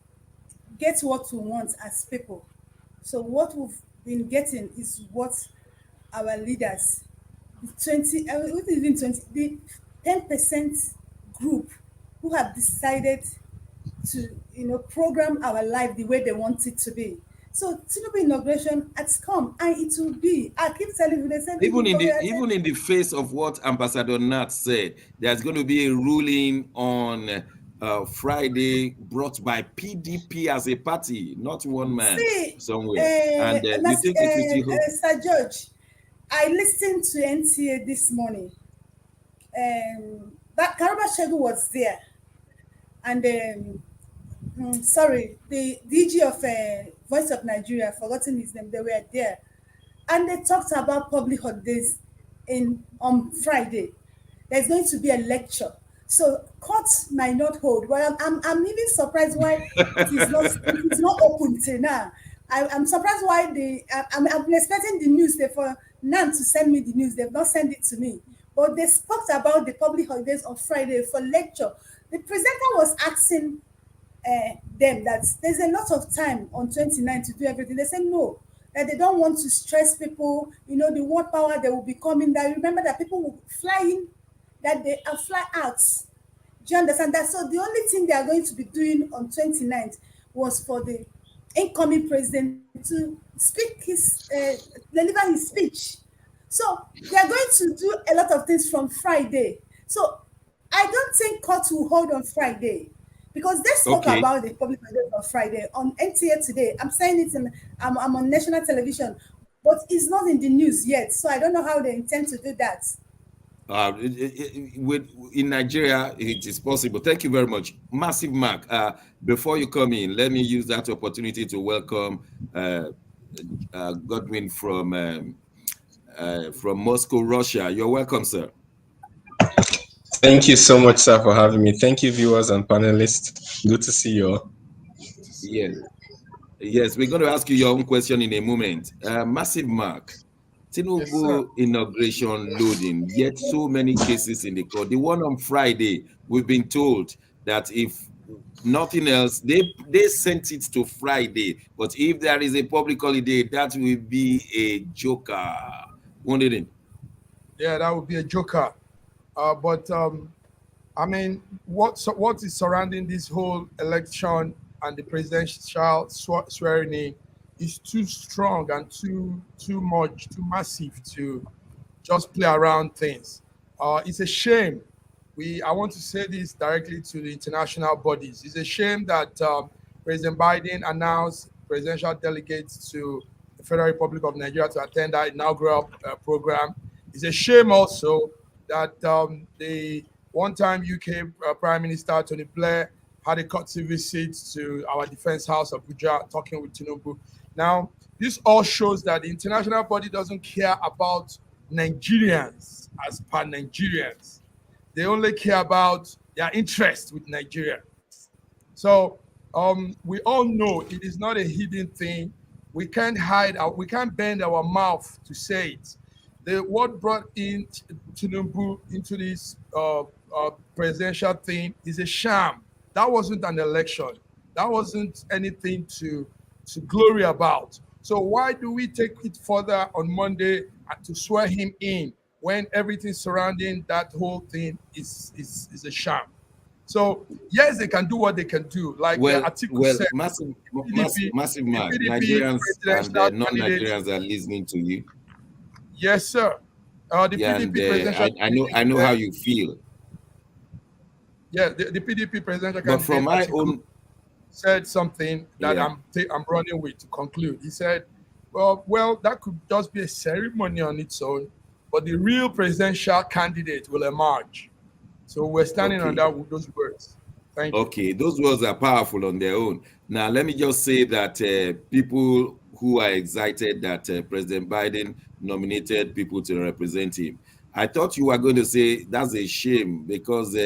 Speaker 2: get what we want as people. So what we've been getting is what our leaders, the 10% group who have decided to, program our life the way they want it to be. So Tinubu inauguration has come, and it will be. I keep telling you, they said
Speaker 1: even in the face of what Ambassador Nat said, there's going to be a ruling on Friday brought by PDP as a party, not one man somewhere. And you think it will
Speaker 2: Sir George, I listened to NTA this morning. That Garba Shehu was there, and the DG of Voice of Nigeria, I've forgotten his name, they were there. And they talked about public holidays on Friday. There's going to be a lecture. So courts might not hold. Well, I'm even surprised why it's not open till now. I'm surprised why I'm expecting the news for NAN to send me the news. They've not sent it to me. But they spoke about the public holidays on Friday for lecture. The presenter was asking them that there's a lot of time on 29 to do everything. They said no, that they don't want to stress people. The world power, they will be coming. That remember that people will fly in, that they are fly out. Do you understand that? So the only thing they are going to be doing on 29th was for the incoming president to speak deliver his speech. So they are going to do a lot of things from Friday. So I don't think court will hold on Friday. Because they spoke about the public holiday on Friday on NTA today. I'm saying it I'm on national television, but it's not in the news yet. So I don't know how they intend to do that.
Speaker 1: In Nigeria, it is possible. Thank you very much. Massive Mark, before you come in, let me use that opportunity to welcome Godwin from Moscow, Russia. You're welcome, sir.
Speaker 9: Thank you so much, sir, for having me. Thank you, viewers and panelists. Good to see you all.
Speaker 1: Yes, we're going to ask you your own question in a moment. Massive Mark, Tinubu inauguration loading, yet so many cases in the court. The one on Friday, we've been told that if nothing else, they sent it to Friday. But if there is a public holiday, that will be a joker. Won't it?
Speaker 3: Yeah, that would be a joker. But I mean, what is surrounding this whole election and the presidential swearing in is too strong and too much, too massive to just play around things. It's a shame. I want to say this directly to the international bodies. It's a shame that President Biden announced presidential delegates to the Federal Republic of Nigeria to attend that inaugural program. It's a shame also that the one-time UK Prime Minister Tony Blair had a courtesy visit to our defense house of Abuja, talking with Tinubu. Now, this all shows that the international body doesn't care about Nigerians as per Nigerians. They only care about their interest with Nigeria. So we all know it is not a hidden thing. We can't we can't bend our mouth to say it. What brought in Tinubu into this presidential thing is a sham. That wasn't an election. That wasn't anything to glory about. So why do we take it further on Monday to swear him in when everything surrounding that whole thing is a sham? So yes, they can do what they can do. Like the article said,
Speaker 1: massive man. Nigerians and non-Nigerians are listening to you.
Speaker 3: Yes, sir.
Speaker 1: I know how you feel.
Speaker 3: Yeah, the PDP presidential
Speaker 1: but from my own
Speaker 3: said something that I'm running with to conclude. He said, well, that could just be a ceremony on its own, but the real presidential candidate will emerge. So we're standing on that with those words. Thank you.
Speaker 1: Okay, those words are powerful on their own. Now, let me just say that people who are excited that President Biden nominated people to represent him, I thought you were going to say that's a shame because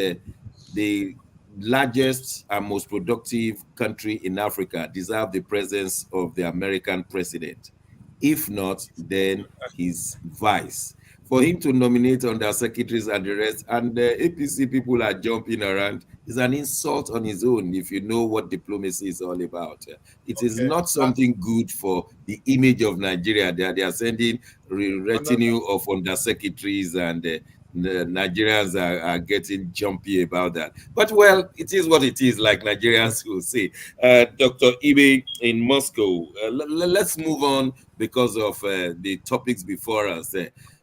Speaker 1: the largest and most productive country in Africa deserve the presence of the American president. If not, then his vice. For him to nominate undersecretaries and the rest, and the APC people are jumping around, is an insult on his own if you know what diplomacy is all about. It is not something good for the image of Nigeria. They are sending retinue of undersecretaries and the Nigerians are getting jumpy about that. But well, it is what it is, like Nigerians will say. Dr. Ibe in Moscow, let's move on because of the topics before us.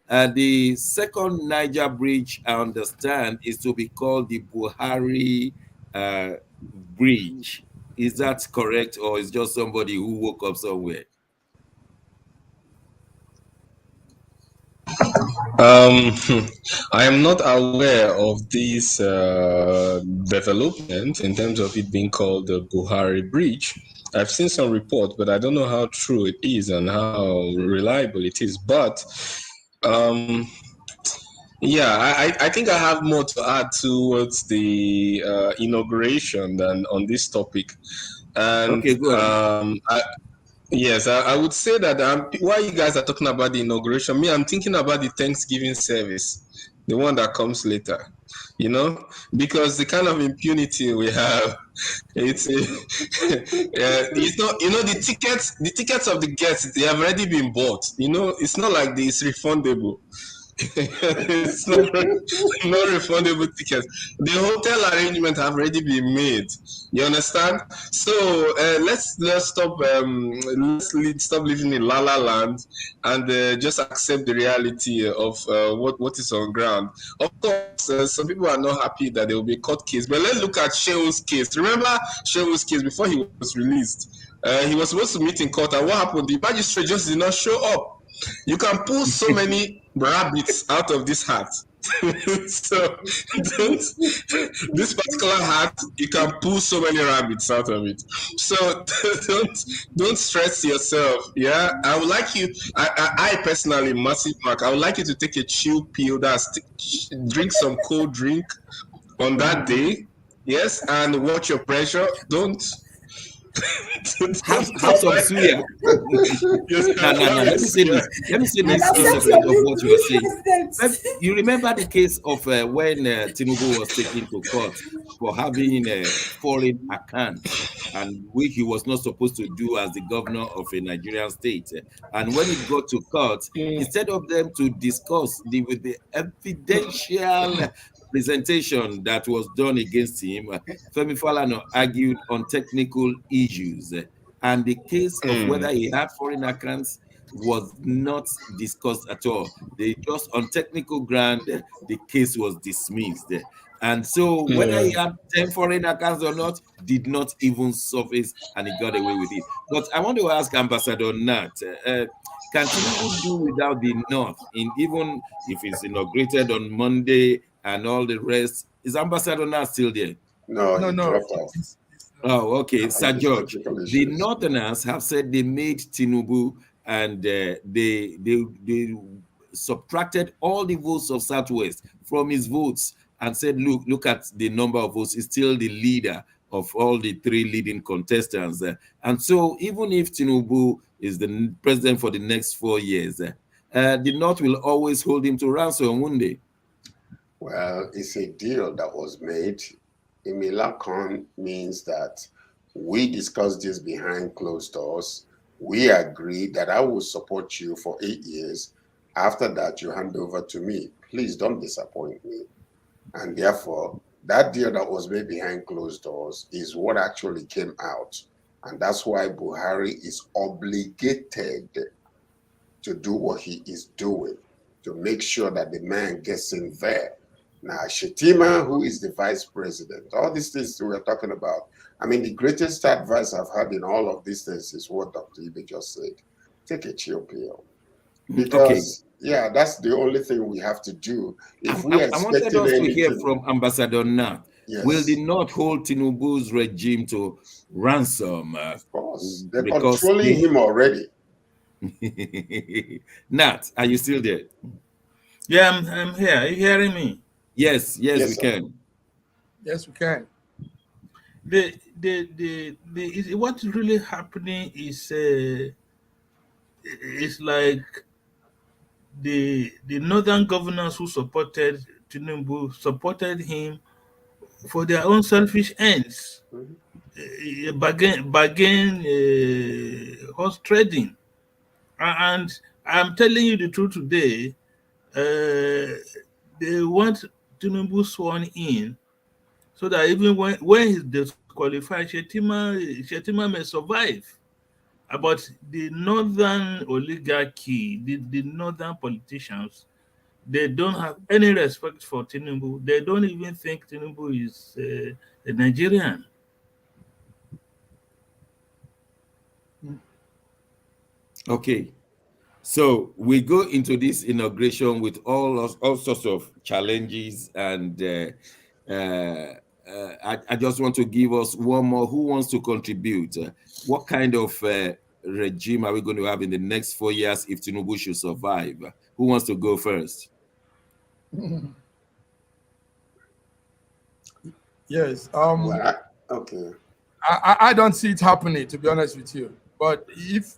Speaker 1: The second Niger bridge, I understand, is to be called the Buhari bridge. Is that correct, or is just somebody who woke up somewhere?
Speaker 9: I am not aware of this development in terms of it being called the Buhari Bridge. I've seen some reports, but I don't know how true it is and how reliable it is. But I think I have more to add towards the inauguration than on this topic. And
Speaker 1: okay, good.
Speaker 9: I would say that while you guys are talking about the inauguration, I'm thinking about the Thanksgiving service, the one that comes later, because the kind of impunity we have, it's not, the tickets of the guests, they have already been bought, it's not like it's refundable. It's not refundable tickets. The hotel arrangement have already been made. You understand? So let's stop. Stop living in La La Land and just accept the reality of what is on ground. Of course, some people are not happy that there will be a court case, but let's look at Seun's case. Remember Seun's case before he was released? He was supposed to meet in court, and what happened? The magistrate just did not show up. You can pull so many rabbits out of this hat. So this particular hat, you can pull so many rabbits out of it. So don't stress yourself. Yeah, I would like you. I personally, Massive Mark, I would like you to take a chill pill. Drink some cold drink on that day. Yes, and watch your pressure. Don't.
Speaker 1: have some suya. No. Let me say this of what you were saying. You remember the case of when Tinubu was taken to court for having a foreign account, and which he was not supposed to do as the governor of a Nigerian state. And when it got to court, instead of them to discuss with the evidential presentation that was done against him, Femi Falana argued on technical issues, and the case of whether he had foreign accounts was not discussed at all. They just on technical ground, the case was dismissed. And so whether he had 10 foreign accounts or not did not even surface, and he got away with it. But I want to ask Ambassador Nat, can Tinubu do without the North, in even if it's inaugurated on Monday and all the rest? Is Ambassador Nat still there?
Speaker 5: No, he
Speaker 3: No.
Speaker 5: dropped off.
Speaker 1: Oh, okay. Sir George,
Speaker 5: Technical
Speaker 1: the
Speaker 5: issues.
Speaker 1: Northerners have said they made Tinubu, and they subtracted all the votes of Southwest from his votes and said, look at the number of votes. He's still the leader of all the three leading contestants. And so even if Tinubu is the president for the next 4 years, the North will always hold him to ransom one day.
Speaker 5: Well, it's a deal that was made. Imilakon means that we discussed this behind closed doors. We agreed that I will support you for 8 years. After that, you hand over to me. Please don't disappoint me. And therefore, that deal that was made behind closed doors is what actually came out. And that's why Buhari is obligated to do what he is doing, to make sure that the man gets in there. Now, Shetima, who is the vice president, all these things we're talking about, I mean, the greatest advice I've had in all of these things is what Dr. Ibe just said. Take a chill pill. Because, yeah, that's the only thing we have to do. If we
Speaker 1: I wanted us to hear from Ambassador Nat.
Speaker 5: Yes.
Speaker 1: Will they not hold Tinubu's regime to ransom?
Speaker 5: Of course. They're controlling him already.
Speaker 1: Nat, are you still there?
Speaker 4: Yeah, I'm here. Are you hearing me?
Speaker 1: Yes, we
Speaker 5: sir.
Speaker 1: can.
Speaker 3: Yes, we can.
Speaker 4: What's really happening is like the northern governors who supported Tinubu supported him for their own selfish ends, bargain horse trading, and I'm telling you the truth today. They want Tinubu sworn in so that even when he's disqualified, Shetima may survive. But the northern oligarchy, the northern politicians, they don't have any respect for Tinubu. They don't even think Tinubu is a Nigerian.
Speaker 1: Okay. So we go into this inauguration with all sorts of challenges, and I just want to give us one more. Who wants to contribute? What kind of regime are we going to have in the next 4 years if Tinubu should survive? Who wants to go first?
Speaker 3: Yes.
Speaker 5: Okay.
Speaker 3: I don't see it happening, to be honest with you. But if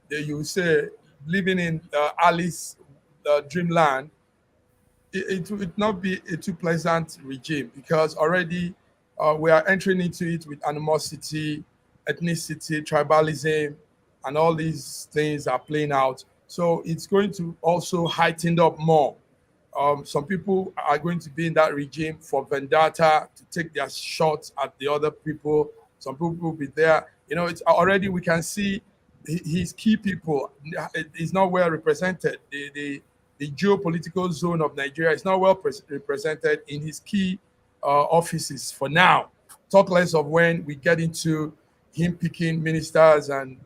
Speaker 3: you say living in Alice dreamland, it would not be a too pleasant regime, because already we are entering into it with animosity, ethnicity, tribalism, and all these things are playing out. So it's going to also heighten up more. Some people are going to be in that regime for vendetta, to take their shots at the other people. Some people will be there. You know, it's already, we can see his key people is not well represented. The geopolitical zone of Nigeria is not well represented in his key offices for now. Talk less of when we get into him picking ministers and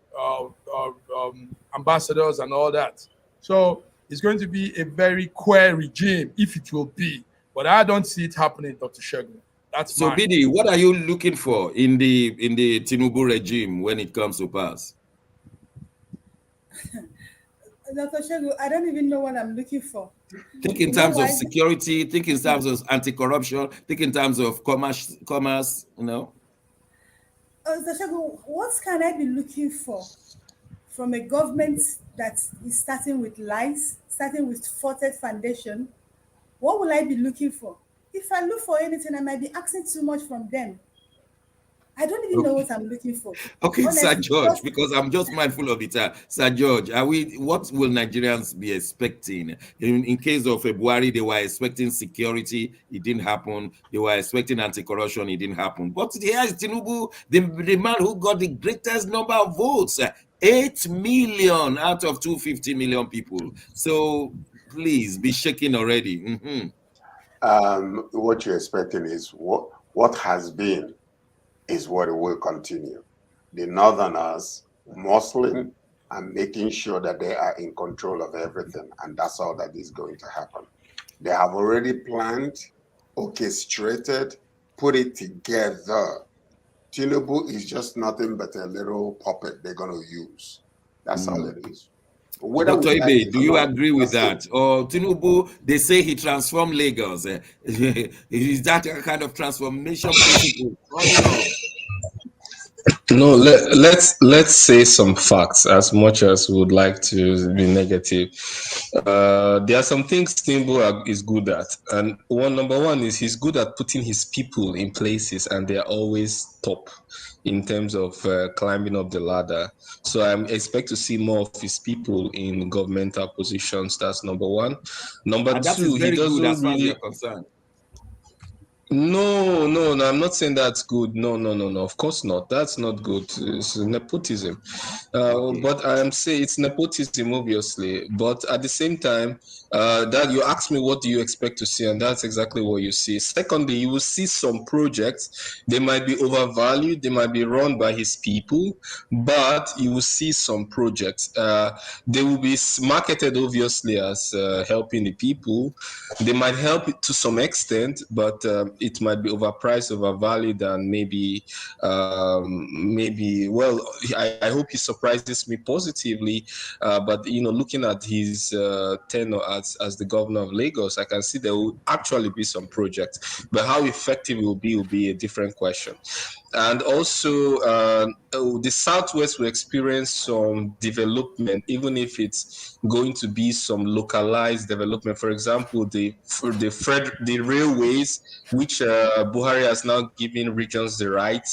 Speaker 3: ambassadors and all that. So it's going to be a very queer regime, if it will be. But I don't see it happening, Dr. Shegun. That's
Speaker 1: so, Bidi, what are you looking for in the Tinubu regime when it comes to pass?
Speaker 2: Dr. Shegun, I don't even know what I'm looking for.
Speaker 1: Think in terms of security, think in terms of anti-corruption, think in terms of commerce, you know.
Speaker 2: Dr. Shegun, what can I be looking for from a government that is starting with lies, starting with faulted foundation? What will I be looking for? If I look for anything, I might be asking too much from them. I don't even know what I'm looking for.
Speaker 1: Okay, Sir
Speaker 2: Honestly,
Speaker 1: George, because I'm just mindful of the time. Sir George, what will Nigerians be expecting? In case of February, they were expecting security, it didn't happen. They were expecting anti-corruption, it didn't happen. But here is Tinubu, the man who got the greatest number of votes, 8 million out of 250 million people. So please be shaking already.
Speaker 5: What you're expecting is what has been is what will continue. The Northerners muscling and making sure that they are in control of everything, and that's all that is going to happen. They have already planned, orchestrated, put it together. Tinubu is just nothing but a little puppet they're going to use. That's all it is.
Speaker 1: Dr. Ibe, do you agree with that? Or Tinubu, they say he transformed Lagos. Is that a kind of transformation principle?
Speaker 9: No, let's say some facts. As much as we would like to be negative, there are some things Tinubu is good at, and number one is he's good at putting his people in places, and they are always top in terms of climbing up the ladder. So I expect to see more of his people in governmental positions. That's number one. Number
Speaker 1: and that
Speaker 9: two,
Speaker 1: is very
Speaker 9: he doesn't
Speaker 1: good as far as
Speaker 9: really.
Speaker 1: you're concerned.
Speaker 9: No, I'm not saying that's good. No. Of course not. That's not good. It's nepotism.
Speaker 1: Okay.
Speaker 9: But I am saying it's nepotism, obviously. But at the same time, that you ask me, what do you expect to see? And that's exactly what you see. Secondly, you will see some projects. They might be overvalued. They might be run by his people, but you will see some projects. They will be marketed, obviously, as helping the people. They might help to some extent, but it might be overpriced, overvalued, and maybe. Well, I hope he surprises me positively. But looking at his tenure as the governor of Lagos, I can see there will actually be some projects, but how effective it will be a different question. And also, the Southwest will experience some development, even if it's going to be some localized development. For example, the railways, which Buhari has now given regions the right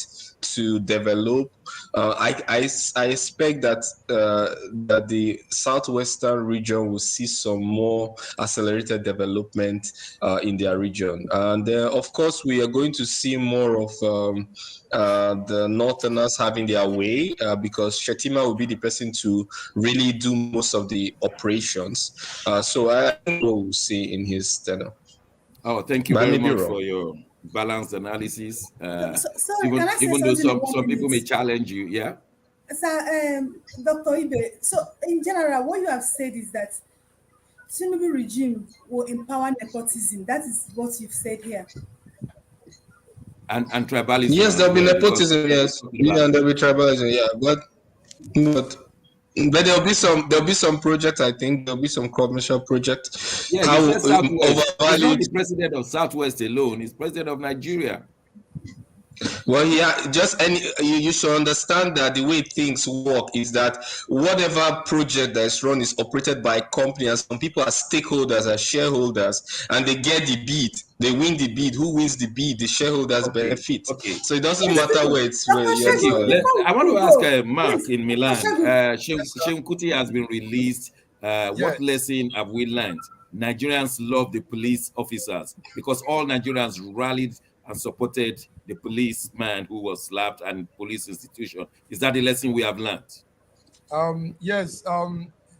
Speaker 9: to develop. I expect that the southwestern region will see some more accelerated development in their region, and of course we are going to see more of the Northerners having their way because Shetima will be the person to really do most of the operations. So I think what we'll see in his tenure.
Speaker 1: Oh, thank you very much for your balanced analysis.
Speaker 2: Sorry, can I say
Speaker 1: even though
Speaker 2: something
Speaker 1: some people may challenge you, yeah.
Speaker 2: So, Dr. Ibe, so in general, what you have said is that Tinubu regime will empower nepotism. That is what you've said here.
Speaker 1: And tribalism.
Speaker 9: Yes, there'll be nepotism. Yes, and there'll be tribalism. Yeah, but there'll be some projects. I think there'll be some commercial projects.
Speaker 1: Yeah, he said Southwest. He's not the president of Southwest alone. He's president of Nigeria.
Speaker 9: Well, yeah, you should understand that the way things work is that whatever project that is run is operated by a company, and some people are stakeholders, are shareholders, and they get the bid. They win the bid. Who wins the bid? The shareholders benefit. Okay. So it doesn't matter where it's.
Speaker 1: I want to ask Mark in Milan. Seun Kuti has been released. What lesson have we learned? Nigerians love the police officers because all Nigerians rallied and supported the policeman who was slapped and police institution. Is that the lesson we have learned?
Speaker 3: Yes.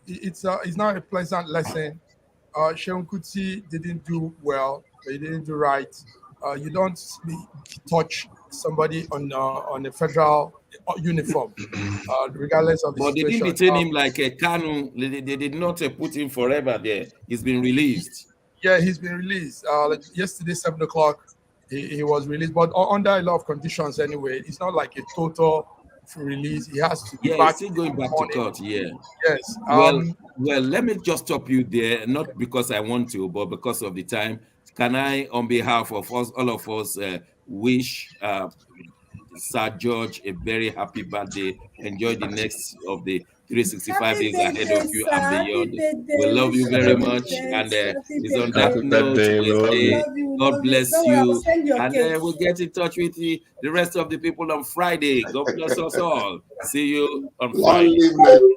Speaker 3: It's not a pleasant lesson. Seun Kuti didn't do well. He didn't do right. You don't touch somebody on a federal uniform, regardless of the situation.
Speaker 1: But they didn't detain him like a Kanu. They did not put him forever there. He's been released.
Speaker 3: Yeah, he's been released. Like yesterday, 7 o'clock, he was released, but under a lot of conditions anyway. It's not like a total release. He has to
Speaker 1: be back. Still going back to court. Yeah.
Speaker 3: Yes.
Speaker 1: Well, let me just stop you there, not because I want to, but because of the time. Can I, on behalf of us, all of us, wish Sir George a very happy birthday. Enjoy the next of the 365
Speaker 2: Happy
Speaker 1: days ahead
Speaker 2: birthday,
Speaker 1: of you
Speaker 2: sir.
Speaker 1: and
Speaker 2: Happy
Speaker 1: beyond. We
Speaker 2: birthday.
Speaker 1: love
Speaker 2: Wish
Speaker 1: you
Speaker 2: you
Speaker 1: very
Speaker 2: all the
Speaker 1: much. And
Speaker 2: best. Happy
Speaker 1: it's on
Speaker 2: birthday.
Speaker 1: that
Speaker 9: Happy
Speaker 1: note
Speaker 9: birthday.
Speaker 1: we
Speaker 9: We love
Speaker 1: say
Speaker 9: you.
Speaker 2: Love you.
Speaker 1: God
Speaker 2: Love you.
Speaker 1: bless
Speaker 2: Don't worry, I will
Speaker 1: you.
Speaker 2: send your
Speaker 1: And
Speaker 2: cake.
Speaker 1: we'll get in touch with the rest of the people on Friday. God bless us all. See you on
Speaker 5: Long
Speaker 1: Friday.
Speaker 5: live Nigeria.